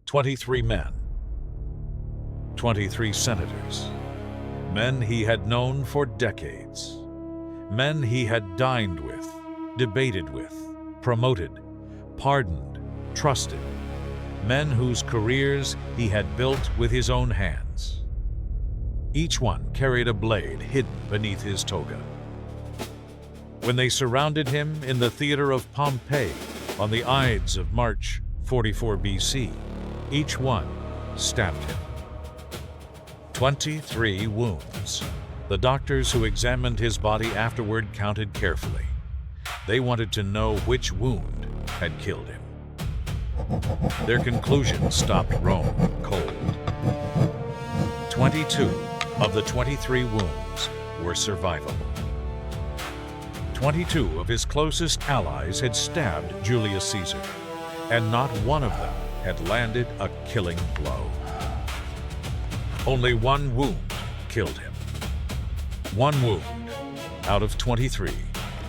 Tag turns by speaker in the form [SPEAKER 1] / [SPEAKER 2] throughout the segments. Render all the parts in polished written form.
[SPEAKER 1] 23 men, 23 senators, men he had known for decades, men he had dined with, debated with, promoted, pardoned, trusted, men whose careers he had built with his own hands. Each one carried a blade hidden beneath his toga. When they surrounded him in the Theater of Pompey on the Ides of March 44 BC, each one stabbed him. 23 wounds. The doctors who examined his body afterward counted carefully. They wanted to know which wound had killed him. Their conclusion stopped Rome cold. 22 of the 23 wounds were survivable. 22 of his closest allies had stabbed Julius Caesar, and not one of them had landed a killing blow. Only one wound killed him. One wound out of 23.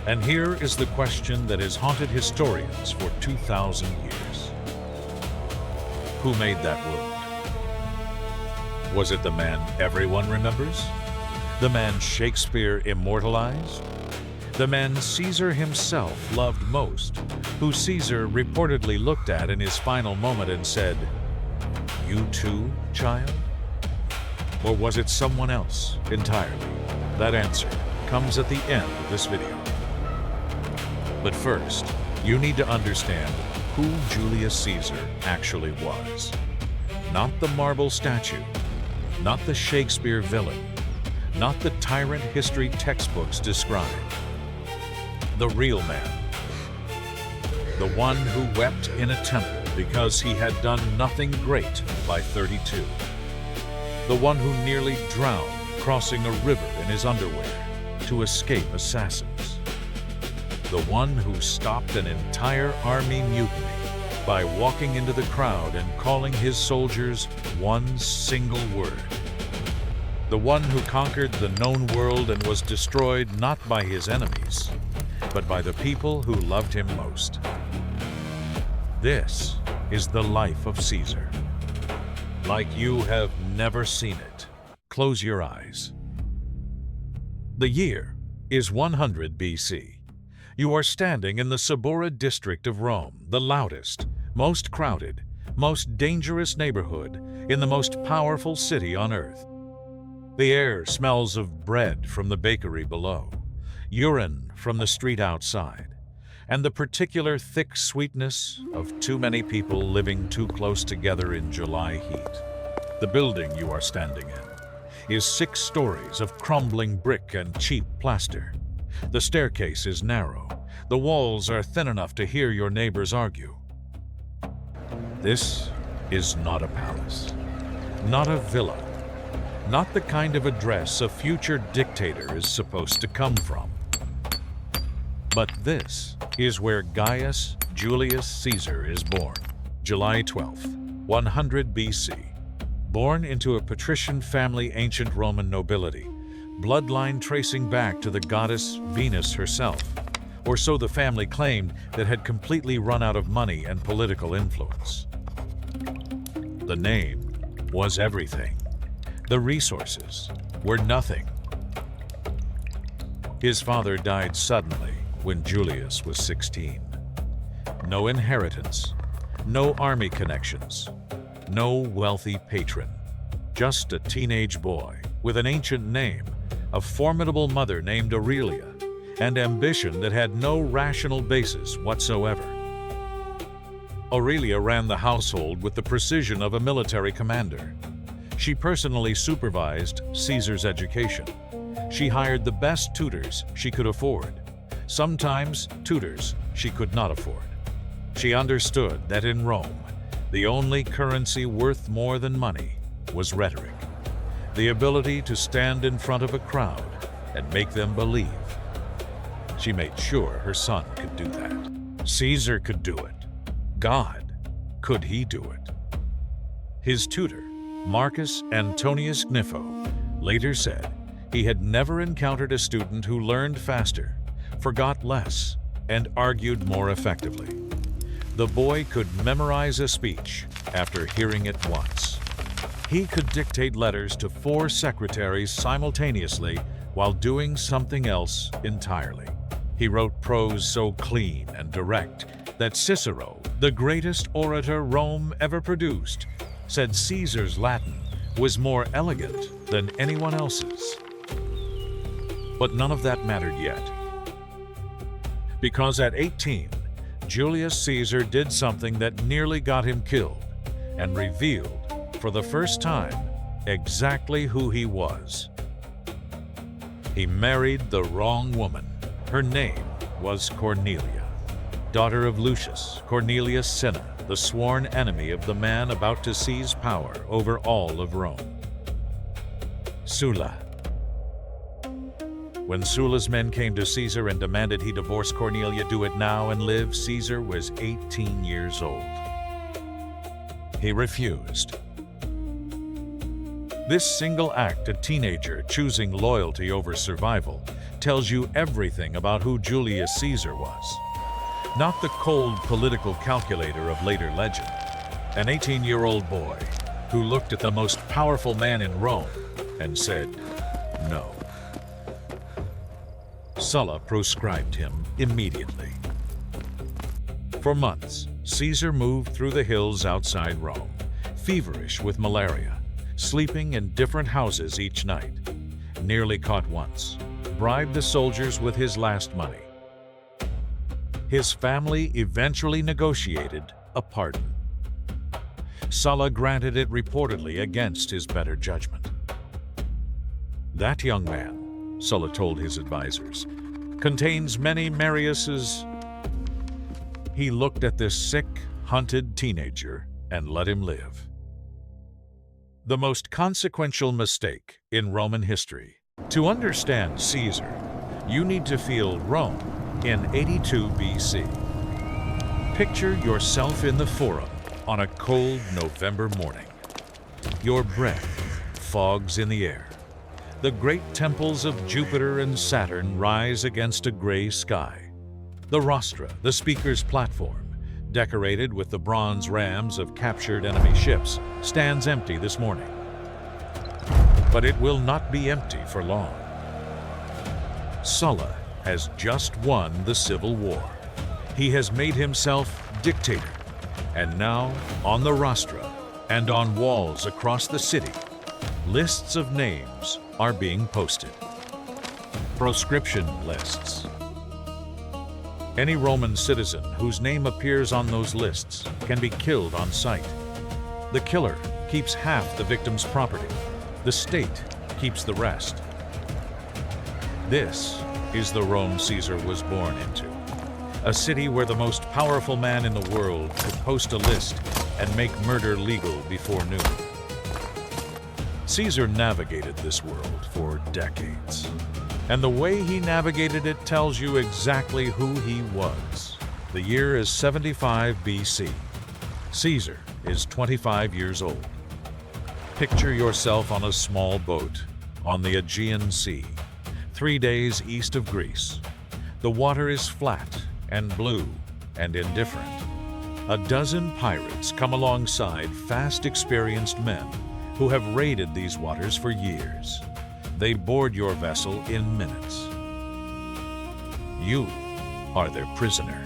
[SPEAKER 1] And here is the question that has haunted historians for 2,000 years. Who made that wound? Was it the man everyone remembers? The man Shakespeare immortalized? The man Caesar himself loved most, who Caesar reportedly looked at in his final moment and said, "You too, child?" Or was it someone else entirely? That answer comes at the end of this video. But first, you need to understand who Julius Caesar actually was. Not the marble statue, not the Shakespeare villain, not the tyrant history textbooks describe. The real man. The one who wept in a temple because he had done nothing great by 32. The one who nearly drowned crossing a river in his underwear to escape assassins. The one who stopped an entire army mutiny by walking into the crowd and calling his soldiers one single word. The one who conquered the known world and was destroyed not by his enemies, but by the people who loved him most. This is the life of Caesar. Like you have never seen it. Close your eyes. The year is 100 BC. You are standing in the Suburra district of Rome, the loudest, most crowded, most dangerous neighborhood in the most powerful city on earth. The air smells of bread from the bakery below, urine from the street outside, and the particular thick sweetness of too many people living too close together in July heat. The building you are standing in is 6 stories of crumbling brick and cheap plaster. The staircase is narrow. The walls are thin enough to hear your neighbors argue. This is not a palace, not a villa, not the kind of address a future dictator is supposed to come from. But this is where Gaius Julius Caesar is born, July 12th, 100 BC. Born into a patrician family, ancient Roman nobility, bloodline tracing back to the goddess Venus herself, or so the family claimed, that had completely run out of money and political influence. The name was everything. The resources were nothing. His father died suddenly when Julius was 16. No inheritance, no army connections, no wealthy patron. Just a teenage boy with an ancient name, a formidable mother named Aurelia, and ambition that had no rational basis whatsoever. Aurelia ran the household with the precision of a military commander. She personally supervised Caesar's education. She hired the best tutors she could afford, sometimes tutors she could not afford. She understood that in Rome, the only currency worth more than money was rhetoric, the ability to stand in front of a crowd and make them believe. She made sure her son could do that. Caesar could do it. God, could he do it? His tutor, Marcus Antonius Gnipho, later said he had never encountered a student who learned faster, forgot less, and argued more effectively. The boy could memorize a speech after hearing it once. He could dictate letters to 4 secretaries simultaneously while doing something else entirely. He wrote prose so clean and direct that Cicero, the greatest orator Rome ever produced, said Caesar's Latin was more elegant than anyone else's. But none of that mattered yet. Because at 18, Julius Caesar did something that nearly got him killed and revealed, for the first time, exactly who he was. He married the wrong woman. Her name was Cornelia, daughter of Lucius Cornelius Cinna, the sworn enemy of the man about to seize power over all of Rome. Sulla. When Sulla's men came to Caesar and demanded he divorce Cornelia, do it now and live, Caesar was 18 years old. He refused. This single act, a teenager choosing loyalty over survival, tells you everything about who Julius Caesar was. Not the cold political calculator of later legend. An 18-year-old boy who looked at the most powerful man in Rome and said, no. Sulla proscribed him immediately. For months, Caesar moved through the hills outside Rome, feverish with malaria, sleeping in different houses each night. Nearly caught once, bribed the soldiers with his last money. His family eventually negotiated a pardon. Sulla granted it reportedly against his better judgment. That young man, Sulla told his advisors, contains many Mariuses. He looked at this sick, hunted teenager and let him live. The most consequential mistake in Roman history. To understand Caesar, you need to feel Rome in 82 BC. Picture yourself in the Forum on a cold November morning. Your breath fogs in the air. The great temples of Jupiter and Saturn rise against a gray sky. The rostra, the speaker's platform, decorated with the bronze rams of captured enemy ships, stands empty this morning. But it will not be empty for long. Sulla has just won the civil war. He has made himself dictator, and now on the rostra and on walls across the city, lists of names are being posted. Proscription lists. Any Roman citizen whose name appears on those lists can be killed on sight. The killer keeps half the victim's property. The state keeps the rest. This is the Rome Caesar was born into. A city where the most powerful man in the world could post a list and make murder legal before noon. Caesar navigated this world for decades. And the way he navigated it tells you exactly who he was. The year is 75 BC. Caesar is 25 years old. Picture yourself on a small boat on the Aegean Sea, 3 days east of Greece. The water is flat and blue and indifferent. A dozen pirates come alongside fast, experienced men who have raided these waters for years. They board your vessel in minutes. You are their prisoner.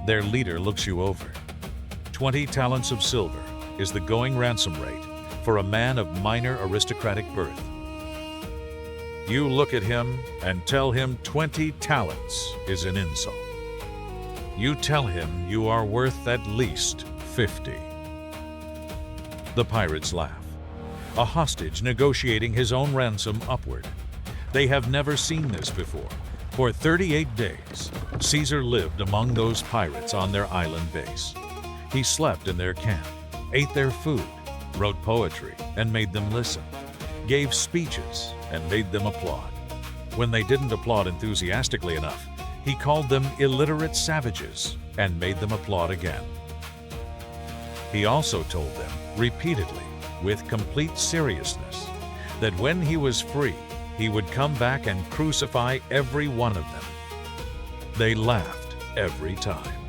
[SPEAKER 1] Their leader looks you over. 20 talents of silver is the going ransom rate for a man of minor aristocratic birth. You look at him and tell him 20 talents is an insult. You tell him you are worth at least 50. The pirates laugh. A hostage negotiating his own ransom upward. They have never seen this before. For 38 days, Caesar lived among those pirates on their island base. He slept in their camp, ate their food, wrote poetry and made them listen, gave speeches and made them applaud. When they didn't applaud enthusiastically enough, he called them illiterate savages and made them applaud again. He also told them repeatedly, with complete seriousness, that when he was free, he would come back and crucify every one of them. They laughed every time.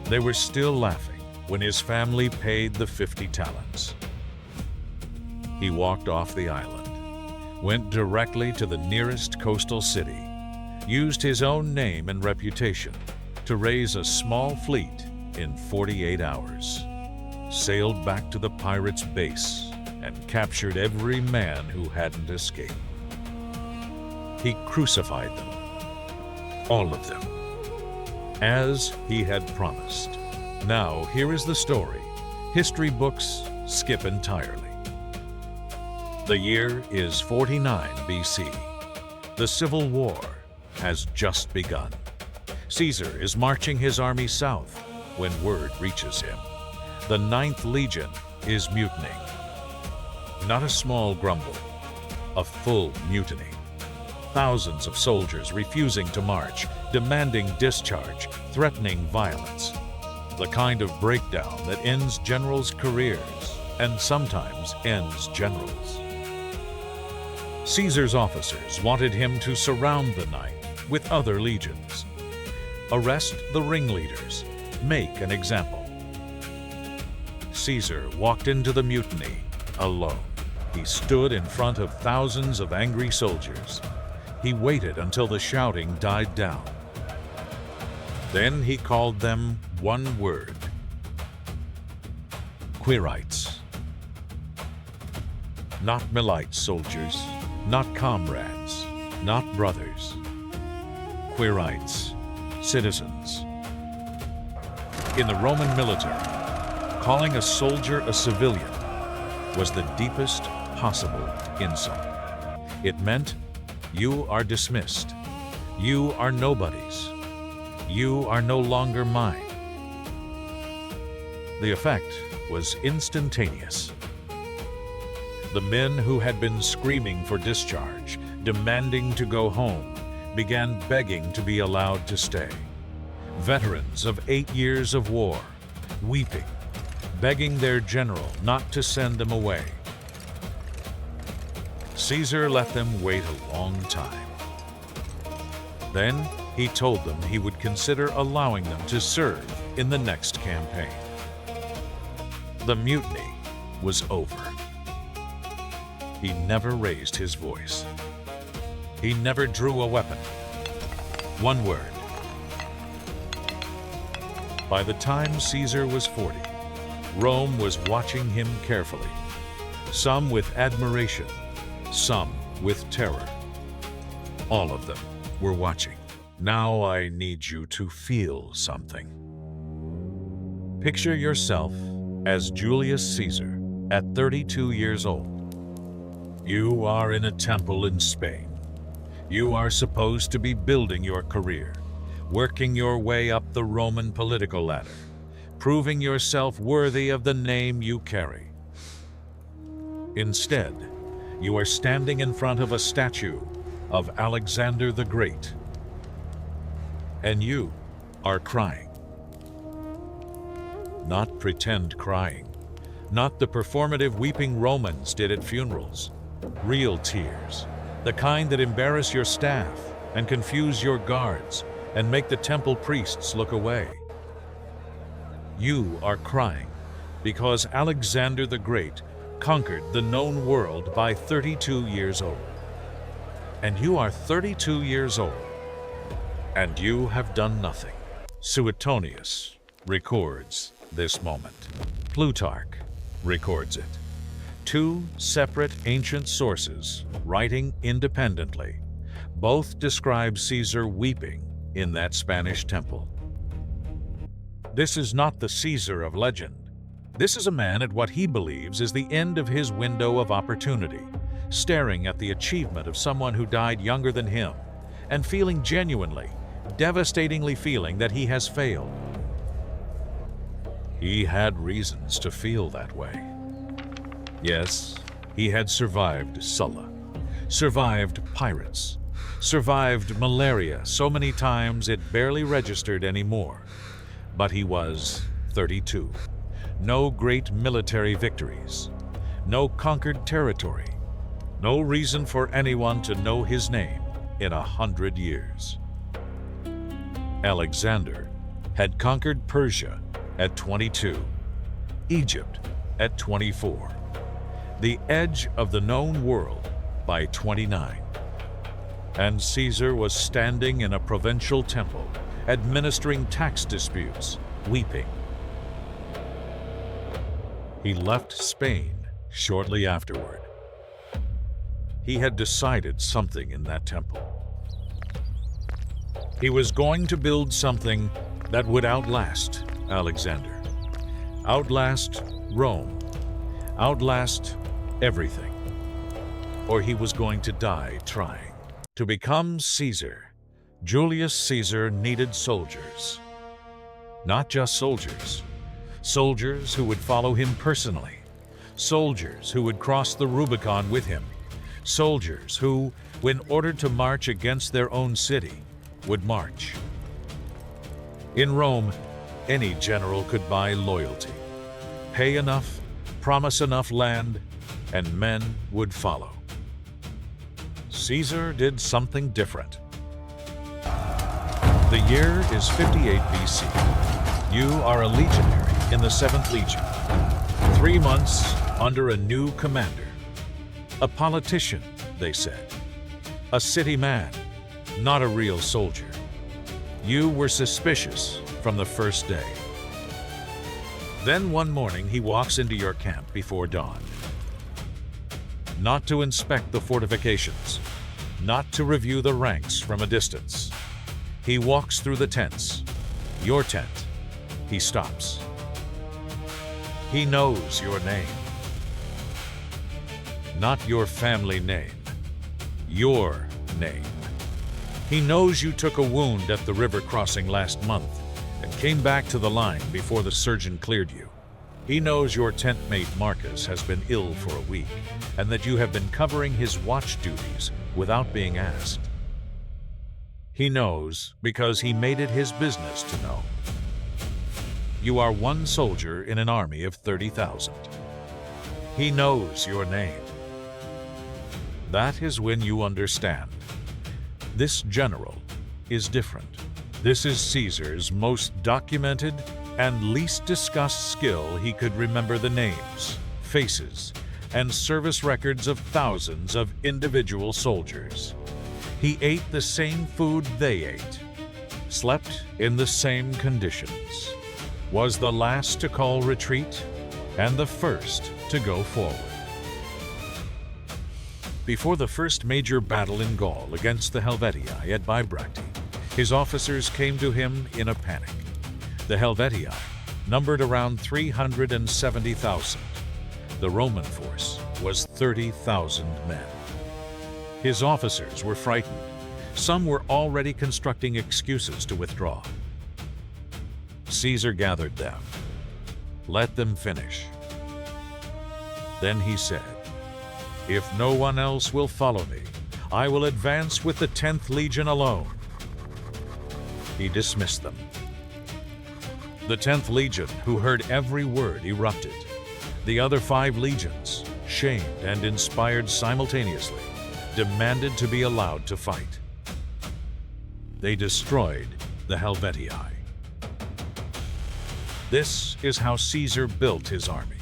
[SPEAKER 1] They were still laughing when his family paid the 50 talents. He walked off the island, went directly to the nearest coastal city, used his own name and reputation to raise a small fleet in 48 hours, sailed back to the pirates' base, and captured every man who hadn't escaped. He crucified them, all of them, as he had promised. Now, here is the story history books skip entirely. The year is 49 BC. The Civil War has just begun. Caesar is marching his army south when word reaches him. The 9th Legion is mutinying. Not a small grumble, a full mutiny. Thousands of soldiers refusing to march, demanding discharge, threatening violence. The kind of breakdown that ends generals' careers and sometimes ends generals. Caesar's officers wanted him to surround the 9th with other legions. Arrest the ringleaders, make an example. Caesar walked into the mutiny alone. He stood in front of thousands of angry soldiers. He waited until the shouting died down. Then he called them one word: Quirites. Not Milites soldiers, not comrades, not brothers. Quirites, citizens. In the Roman military, calling a soldier a civilian was the deepest possible insult. It meant you are dismissed. You are nobodies. You are no longer mine. The effect was instantaneous. The men who had been screaming for discharge, demanding to go home, began begging to be allowed to stay. Veterans of 8 years of war, weeping, begging their general not to send them away. Caesar let them wait a long time. Then he told them he would consider allowing them to serve in the next campaign. The mutiny was over. He never raised his voice. He never drew a weapon. One word. By the time Caesar was 40, Rome was watching him carefully, some with admiration, some with terror. All of them were watching. Now I need you to feel something. Picture yourself as Julius Caesar at 32 years old. You are in a temple in Spain. You are supposed to be building your career, working your way up the Roman political ladder, proving yourself worthy of the name you carry. Instead, you are standing in front of a statue of Alexander the Great, and you are crying. Not pretend crying, not the performative weeping Romans did at funerals. Real tears, the kind that embarrass your staff and confuse your guards and make the temple priests look away. You are crying because Alexander the Great conquered the known world by 32 years old. And you are 32 years old, and you have done nothing. Suetonius records this moment. Plutarch records it. Two separate ancient sources, writing independently, both describe Caesar weeping in that Spanish temple. This is not the Caesar of legend. This is a man at what he believes is the end of his window of opportunity, staring at the achievement of someone who died younger than him, and feeling genuinely, devastatingly feeling that he has failed. He had reasons to feel that way. Yes, he had survived Sulla, survived pirates, survived malaria so many times it barely registered anymore. But he was 32. No great military victories, no conquered territory, no reason for anyone to know his name in 100 years. Alexander had conquered Persia at 22, Egypt at 24, the edge of the known world by 29. And Caesar was standing in a provincial temple, administering tax disputes, weeping. He left Spain shortly afterward. He had decided something in that temple. He was going to build something that would outlast Alexander, outlast Rome, outlast everything. Or he was going to die trying. To become Caesar, Julius Caesar needed soldiers. Not just soldiers. Soldiers who would follow him personally. Soldiers who would cross the Rubicon with him. Soldiers who, when ordered to march against their own city, would march. In Rome, any general could buy loyalty. Pay enough, promise enough land, and men would follow. Caesar did something different. The year is 58 BC. You are a legionary in the 7th Legion. 3 months under a new commander. A politician, they said. A city man, not a real soldier. You were suspicious from the first day. Then one morning he walks into your camp before dawn. Not to inspect the fortifications, not to review the ranks from a distance. He walks through the tents, your tent. He stops. He knows your name. Not your family name, your name. He knows you took a wound at the river crossing last month and came back to the line before the surgeon cleared you. He knows your tent mate Marcus has been ill for a week and that you have been covering his watch duties without being asked. He knows because he made it his business to know. You are one soldier in an army of 30,000. He knows your name. That is when you understand. This general is different. This is Caesar's most documented and least discussed skill. He could remember the names, faces, and service records of thousands of individual soldiers. He ate the same food they ate, slept in the same conditions, was the last to call retreat and the first to go forward. Before the first major battle in Gaul against the Helvetii at Bibracte, his officers came to him in a panic. The Helvetii numbered around 370,000. The Roman force was 30,000 men. His officers were frightened. Some were already constructing excuses to withdraw. Caesar gathered them. Let them finish. Then he said, "If no one else will follow me, I will advance with the 10th Legion alone." He dismissed them. The 10th Legion, who heard every word, erupted. The other 5 legions, shamed and inspired simultaneously, demanded to be allowed to fight. They destroyed the Helvetii. This is how Caesar built his army.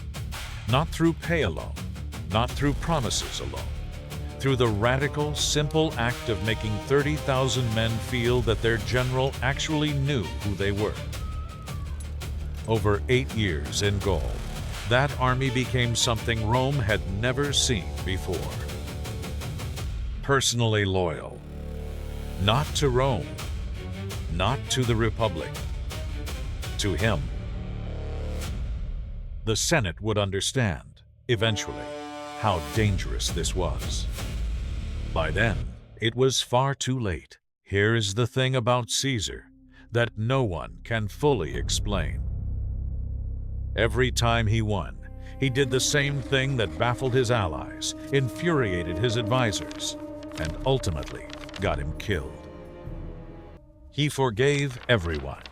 [SPEAKER 1] Not through pay alone, not through promises alone, through the radical, simple act of making 30,000 men feel that their general actually knew who they were. Over 8 years in Gaul, that army became something Rome had never seen before. Personally loyal, not to Rome, not to the Republic, to him. The Senate would understand, eventually, how dangerous this was. By then, it was far too late. Here is the thing about Caesar that no one can fully explain. Every time he won, he did the same thing that baffled his allies, infuriated his advisors, and ultimately got him killed. He forgave everyone.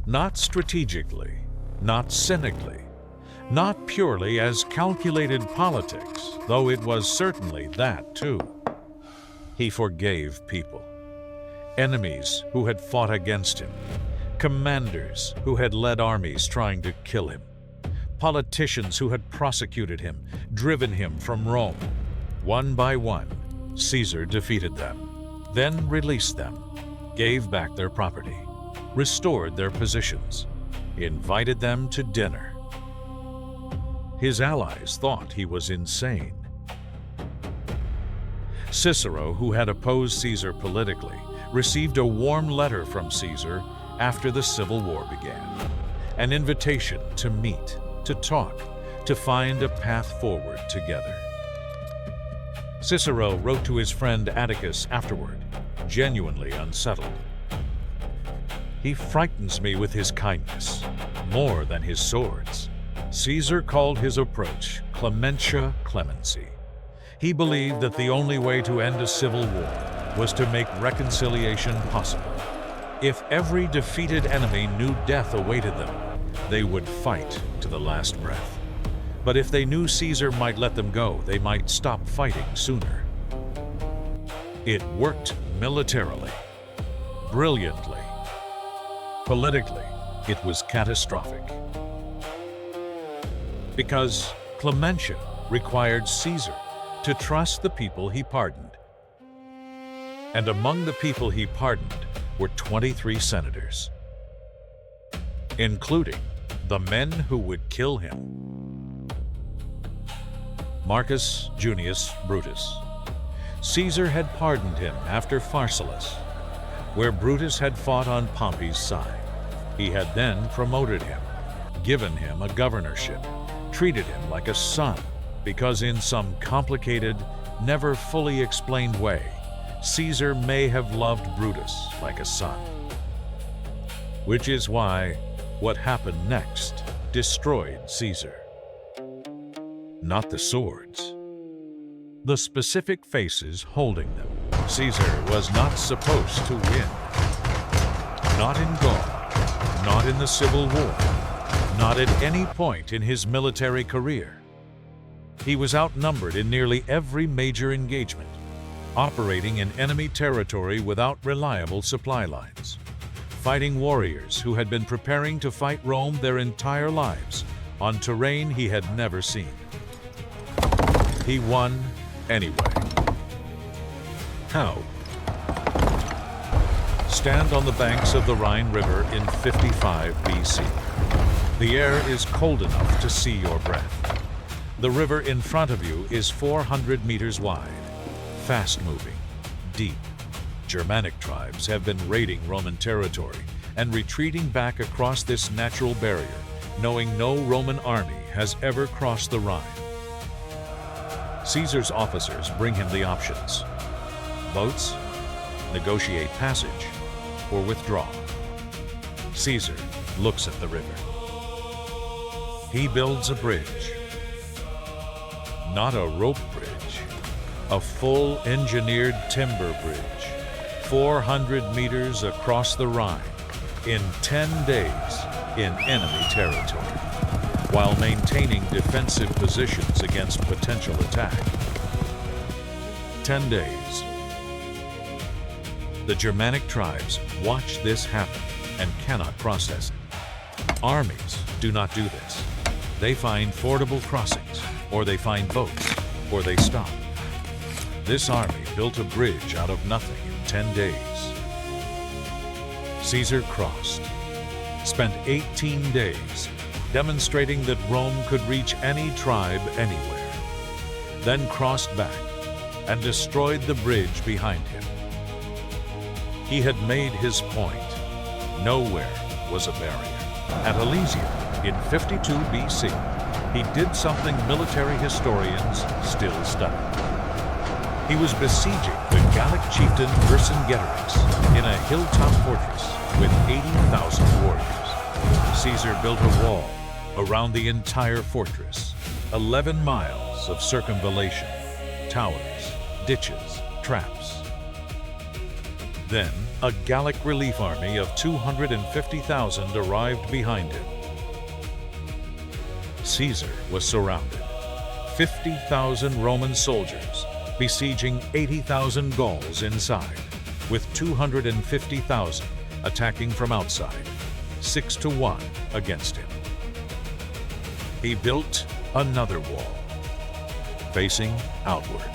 [SPEAKER 1] Not strategically, not cynically, not purely as calculated politics, though it was certainly that too. He forgave people. enemies who had fought against him, commanders who had led armies trying to kill him, politicians who had prosecuted him, driven him from Rome. One by one, Caesar defeated them, then released them, gave back their property, restored their positions, invited them to dinner. His allies thought he was insane. Cicero, who had opposed Caesar politically, received a warm letter from Caesar after the Civil War began, an invitation to meet, to talk, to find a path forward together. Cicero wrote to his friend Atticus afterward, genuinely unsettled. "He frightens me with his kindness, more than his swords." Caesar called his approach Clementia clemency. He believed that the only way to end a civil war was to make reconciliation possible. If every defeated enemy knew death awaited them, they would fight to the last breath. But if they knew Caesar might let them go, they might stop fighting sooner. It worked militarily, brilliantly. Politically, it was catastrophic. Because Clementia required Caesar to trust the people he pardoned. And among the people he pardoned were 23 senators, including the men who would kill him. Marcus Junius Brutus. Caesar had pardoned him after Pharsalus, where Brutus had fought on Pompey's side. He had then promoted him, given him a governorship, treated him like a son, because in some complicated, never fully explained way, Caesar may have loved Brutus like a son. Which is why what happened next destroyed Caesar. Not the swords, the specific faces holding them. Caesar was not supposed to win. Not in Gaul, not in the Civil War, not at any point in his military career. He was outnumbered in nearly every major engagement, operating in enemy territory without reliable supply lines, fighting warriors who had been preparing to fight Rome their entire lives on terrain he had never seen. He won anyway. How? Stand on the banks of the Rhine River in 55 BC. The air is cold enough to see your breath. The river in front of you is 400 meters wide, fast-moving, deep. Germanic tribes have been raiding Roman territory and retreating back across this natural barrier, knowing no Roman army has ever crossed the Rhine. Caesar's officers bring him the options: boats, negotiate passage, or withdraw. Caesar looks at the river. He builds a bridge. Not a rope bridge, a full engineered timber bridge, 400 meters across the Rhine in 10 days in enemy territory, while maintaining defensive positions against potential attack. 10 days. The Germanic tribes watch this happen and cannot process it. Armies do not do this. They find fordable crossings, or they find boats, or they stop. This army built a bridge out of nothing in 10 days. Caesar crossed, spent 18 days demonstrating that Rome could reach any tribe anywhere, then crossed back and destroyed the bridge behind him. He had made his point. Nowhere was a barrier. At Alesia, in 52 BC, he did something military historians still study. He was besieging the Gallic chieftain Vercingetorix in a hilltop fortress with 80,000 warriors. Caesar built a wall around the entire fortress, 11 miles of circumvallation, towers, ditches, traps. Then, a Gallic relief army of 250,000 arrived behind him. Caesar was surrounded. 50,000 Roman soldiers besieging 80,000 Gauls inside. with 250,000 attacking from outside, 6-1 against him. He built another wall, facing outward.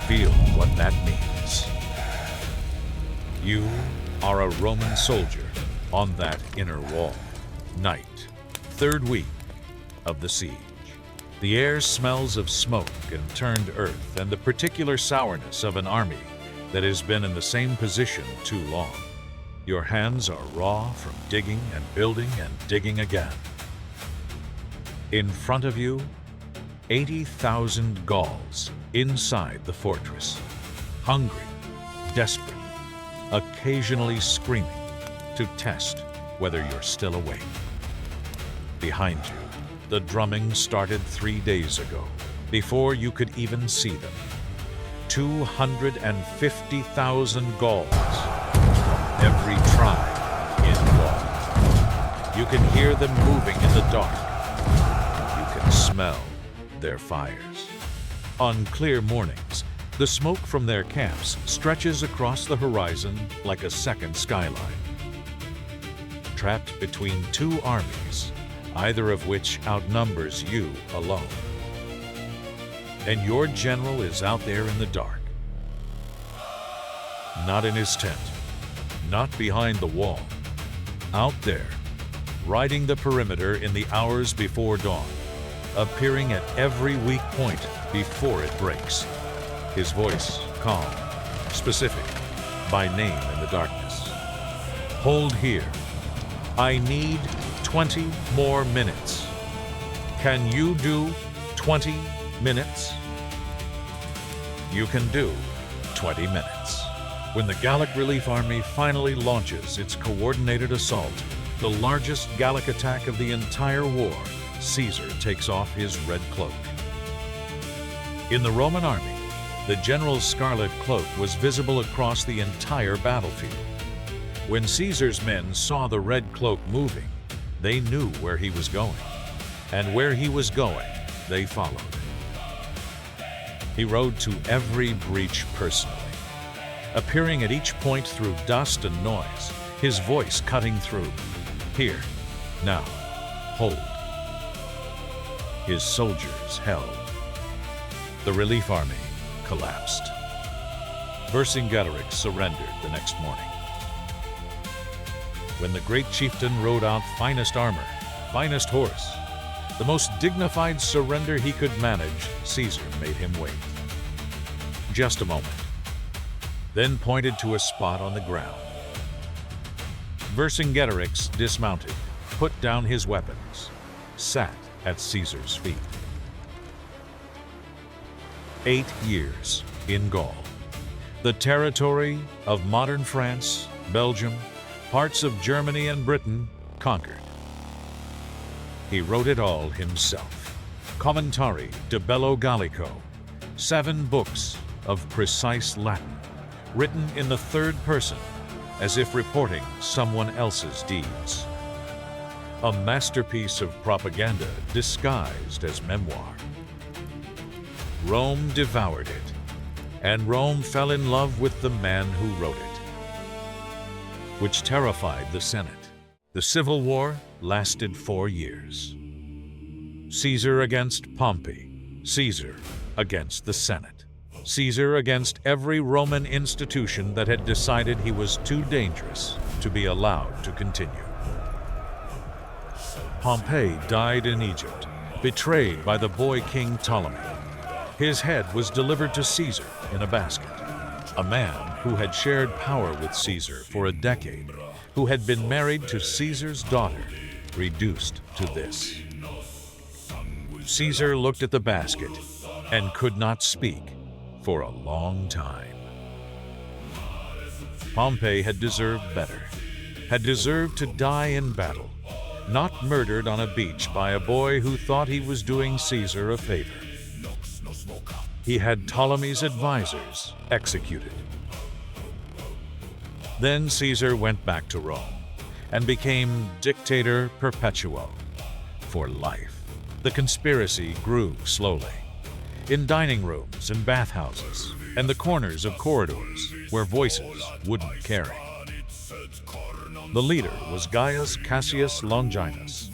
[SPEAKER 1] Feel what that means. You are a Roman soldier on that inner wall. Night, third week of the siege. The air smells of smoke and turned earth and the particular sourness of an army that has been in the same position too long. Your hands are raw from digging and digging again. In front of you, 80,000 Gauls inside the fortress, hungry, desperate, occasionally screaming to test whether you're still awake. Behind you, the drumming started 3 days ago, before you could even see them. 250,000 Gauls from every tribe in Gaul. You can hear them moving in the dark. You can smell their fires. On clear mornings, the smoke from their camps stretches across the horizon like a second skyline. Trapped between two armies, either of which outnumbers you alone. And your general is out there in the dark. Not in his tent, not behind the wall. Out there, riding the perimeter in the hours before dawn, appearing at every weak point before it breaks. His voice calm, specific, by name in the darkness. Hold here. I need 20 more minutes. Can you do 20 minutes? You can do 20 minutes. When the Gallic Relief Army finally launches its coordinated assault, the largest Gallic attack of the entire war, Caesar takes off his red cloak. In the Roman army, the general's scarlet cloak was visible across the entire battlefield. When Caesar's men saw the red cloak moving, they knew where he was going, and where he was going, they followed. He rode to every breach personally, appearing at each point through dust and noise, his voice cutting through. Here, now, hold. His soldiers held. The relief army collapsed. Vercingetorix surrendered the next morning. When the great chieftain rode out finest armor, finest horse, the most dignified surrender he could manage, Caesar made him wait. Just a moment, then pointed to a spot on the ground. Vercingetorix dismounted, put down his weapons, sat at Caesar's feet. 8 years in Gaul, the territory of modern France, Belgium, parts of Germany and Britain conquered. He wrote it all himself. Commentari de Bello Gallico, 7 books of precise Latin, written in the third person, as if reporting someone else's deeds. A masterpiece of propaganda disguised as memoir. Rome devoured it, and Rome fell in love with the man who wrote it, which terrified the Senate. The civil war lasted 4 years. Caesar against Pompey, Caesar against the Senate, Caesar against every Roman institution that had decided he was too dangerous to be allowed to continue. Pompey died in Egypt, betrayed by the boy king Ptolemy. His head was delivered to Caesar in a basket. A man who had shared power with Caesar for a decade, who had been married to Caesar's daughter, reduced to this. Caesar looked at the basket and could not speak for a long time. Pompey had deserved better, had deserved to die in battle, not murdered on a beach by a boy who thought he was doing Caesar a favor. He had Ptolemy's advisors executed. Then Caesar went back to Rome and became dictator perpetuo for life. The conspiracy grew slowly. in dining rooms and bathhouses, and the corners of corridors where voices wouldn't carry. The leader was Gaius Cassius Longinus.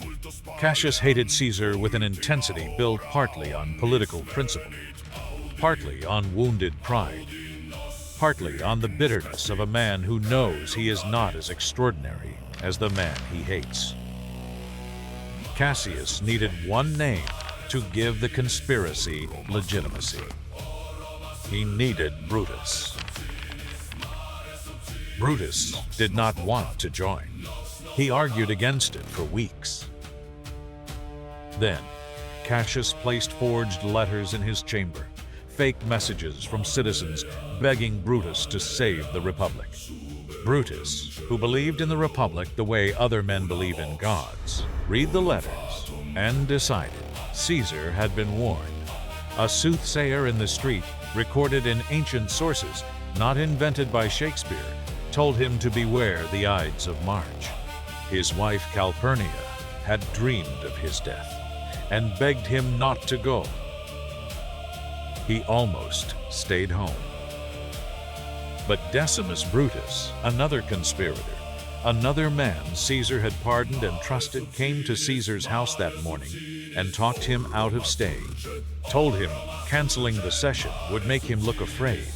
[SPEAKER 1] Cassius hated Caesar with an intensity built partly on political principle, partly on wounded pride, partly on the bitterness of a man who knows he is not as extraordinary as the man he hates. Cassius needed one name to give the conspiracy legitimacy. He needed Brutus. Brutus did not want to join. He argued against it for weeks. Then, Cassius placed forged letters in his chamber, fake messages from citizens begging Brutus to save the Republic. Brutus, who believed in the Republic the way other men believe in gods, read the letters and decided Caesar had been warned. A soothsayer in the street, recorded in ancient sources, not invented by Shakespeare, told him to beware the Ides of March. His wife Calpurnia had dreamed of his death and begged him not to go. He almost stayed home. But Decimus Brutus, another conspirator, another man Caesar had pardoned and trusted, came to Caesar's house that morning and talked him out of staying, told him canceling the session would make him look afraid.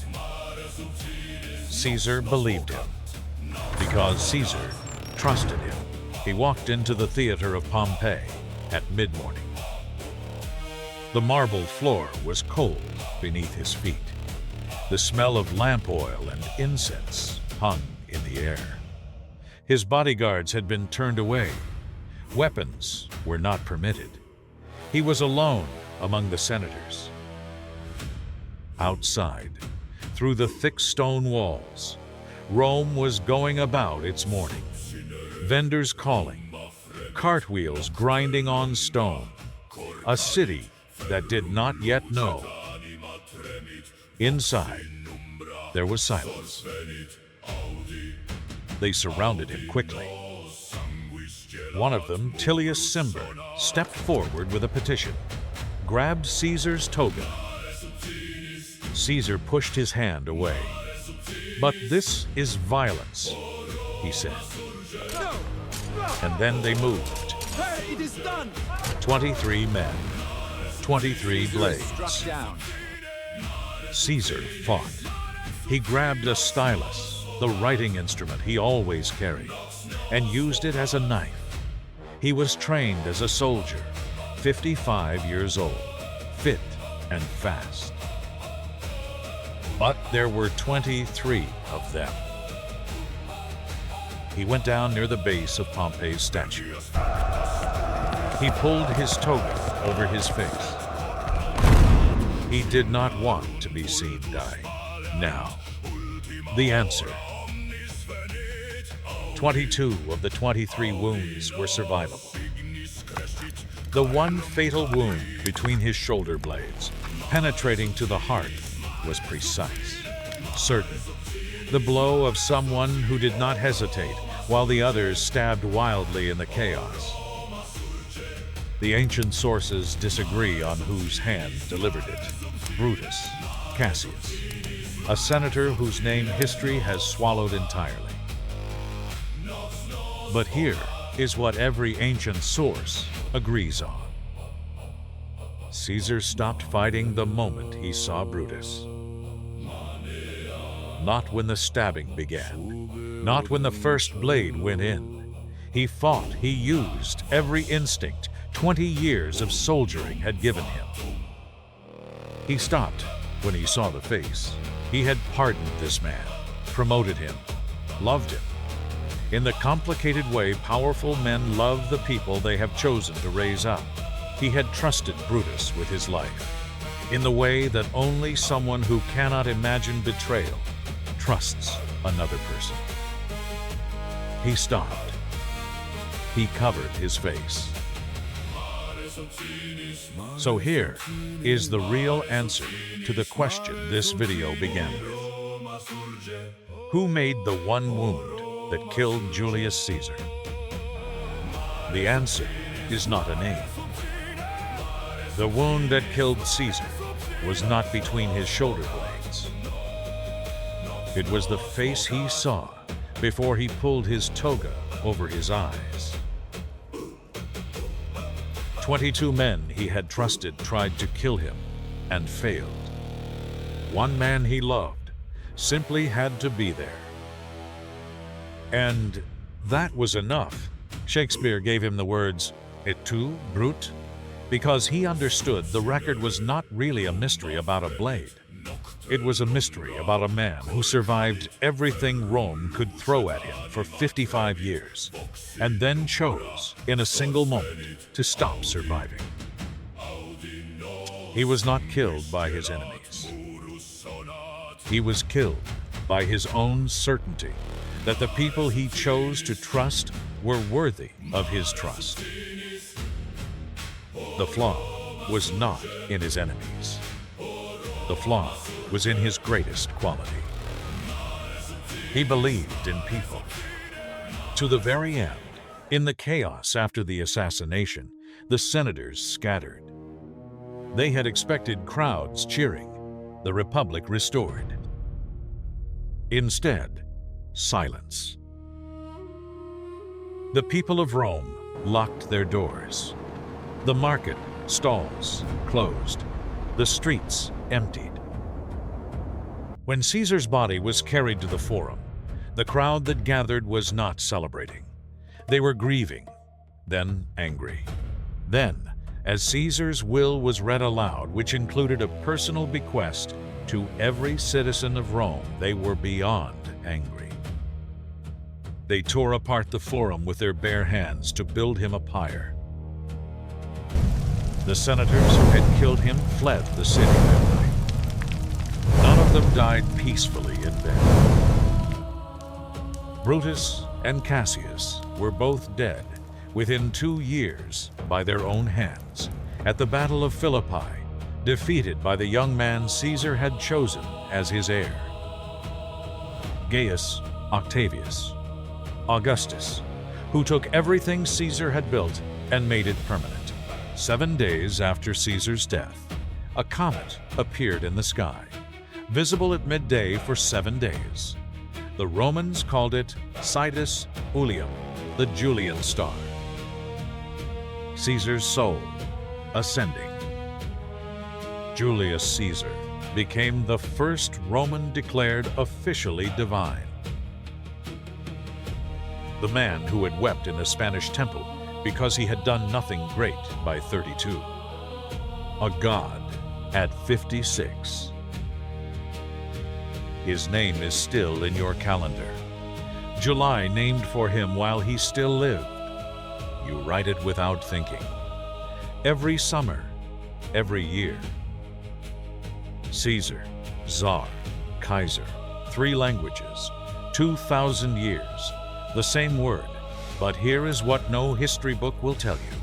[SPEAKER 1] Caesar believed him, because Caesar trusted him. He walked into the Theater of Pompey at mid-morning. The marble floor was cold beneath his feet. The smell of lamp oil and incense hung in the air. His bodyguards had been turned away. Weapons were not permitted. He was alone among the senators. Outside, through the thick stone walls, Rome was going about its morning. Vendors calling, cartwheels grinding on stone. A city that did not yet know. Inside, there was silence. They surrounded him quickly. One of them, Tullius Cimber, stepped forward with a petition, grabbed Caesar's toga. Caesar pushed his hand away. "But this is violence," he said. And then they moved.
[SPEAKER 2] It is done.
[SPEAKER 1] 23 men, 23 blades. Caesar fought. He grabbed a stylus, the writing instrument he always carried, and used it as a knife. He was trained as a soldier, 55 years old, fit and fast. But there were 23 of them. He went down near the base of Pompey's statue. He pulled his toga over his face. He did not want to be seen die. Now, the answer. 22 of the 23 wounds were survivable. The one fatal wound between his shoulder blades, penetrating to the heart, was precise, certain. The blow of someone who did not hesitate while the others stabbed wildly in the chaos. The ancient sources disagree on whose hand delivered it. Brutus, Cassius, a senator whose name history has swallowed entirely. But here is what every ancient source agrees on. Caesar stopped fighting the moment he saw Brutus. Not when the stabbing began, not when the first blade went in. He fought, he used every instinct 20 years of soldiering had given him. He stopped when he saw the face. He had pardoned this man, promoted him, loved him. In the complicated way powerful men love the people they have chosen to raise up, he had trusted Brutus with his life, in the way that only someone who cannot imagine betrayal trusts another person. He stopped. He covered his face. So here is the real answer to the question this video began with. Who made the one wound that killed Julius Caesar? The answer is not a name. The wound that killed Caesar was not between his shoulder blades. It was the face he saw before he pulled his toga over his eyes. 22 men he had trusted tried to kill him and failed. One man he loved simply had to be there. And that was enough. Shakespeare gave him the words, "Et tu, brute?" because he understood the record was not really a mystery about a blade. It was a mystery about a man who survived everything Rome could throw at him for 55 years, and then chose, in a single moment, to stop surviving. He was not killed by his enemies. He was killed by his own certainty that the people he chose to trust were worthy of his trust. The flaw was not in his enemies. The flaw was in his greatest quality. He believed in people. To the very end, in the chaos after the assassination, the senators scattered. They had expected crowds cheering, the Republic restored. Instead, silence. The people of Rome locked their doors. The market stalls closed. The streets emptied. When Caesar's body was carried to the Forum, the crowd that gathered was not celebrating. They were grieving, then angry. Then, as Caesar's will was read aloud, which included a personal bequest to every citizen of Rome, they were beyond angry. They tore apart the Forum with their bare hands to build him a pyre. The senators who had killed him fled the city that night. None of them died peacefully in bed. Brutus and Cassius were both dead within 2 years by their own hands at the Battle of Philippi, defeated by the young man Caesar had chosen as his heir. Gaius Octavius, Augustus, who took everything Caesar had built and made it permanent. 7 days after Caesar's death, a comet appeared in the sky, visible at midday for 7 days. The Romans called it Sidus Ulium, the Julian star. Caesar's soul ascending. Julius Caesar became the first Roman declared officially divine. The man who had wept in the Spanish temple because he had done nothing great by 32. A god at 56. His name is still in your calendar. July named for him while he still lived. You write it without thinking. Every summer, every year. Caesar, Czar, Kaiser, 3 languages, 2,000 years, the same word, but here is what no history book will tell you.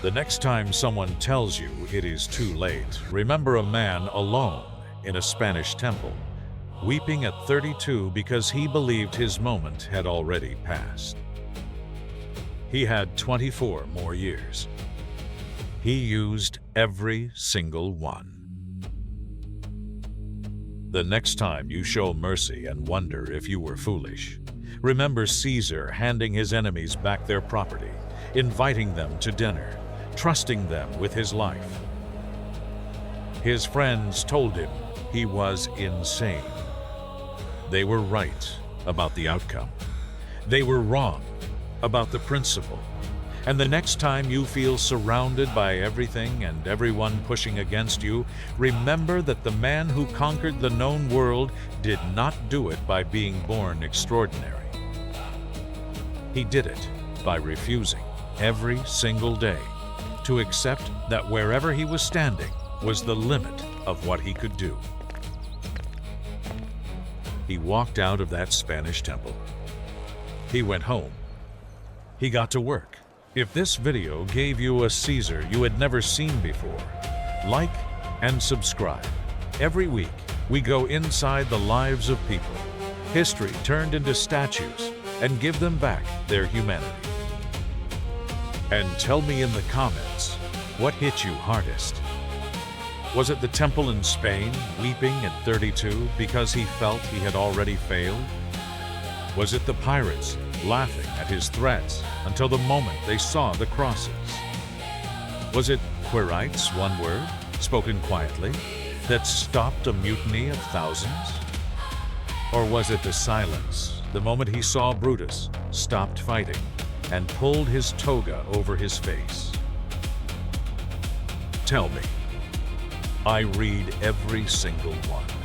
[SPEAKER 1] The next time someone tells you it is too late, remember a man alone in a Spanish temple, weeping at 32 because he believed his moment had already passed. He had 24 more years. He used every single one. The next time you show mercy and wonder if you were foolish, remember Caesar handing his enemies back their property, inviting them to dinner, trusting them with his life. His friends told him he was insane. They were right about the outcome. They were wrong about the principle. And the next time you feel surrounded by everything and everyone pushing against you, remember that the man who conquered the known world did not do it by being born extraordinary. He did it by refusing every single day to accept that wherever he was standing was the limit of what he could do. He walked out of that Spanish temple. He went home. He got to work. If this video gave you a Caesar you had never seen before, like and subscribe. Every week, we go inside the lives of people, history turned into statues, and give them back their humanity. And tell me in the comments, what hit you hardest? Was it the temple in Spain, weeping at 32 because he felt he had already failed? Was it the pirates, laughing at his threats until the moment they saw the crosses? Was it Quirites, one word, spoken quietly, that stopped a mutiny of thousands? Or was it the silence, the moment he saw Brutus, stopped fighting, and pulled his toga over his face? Tell me. I read every single one.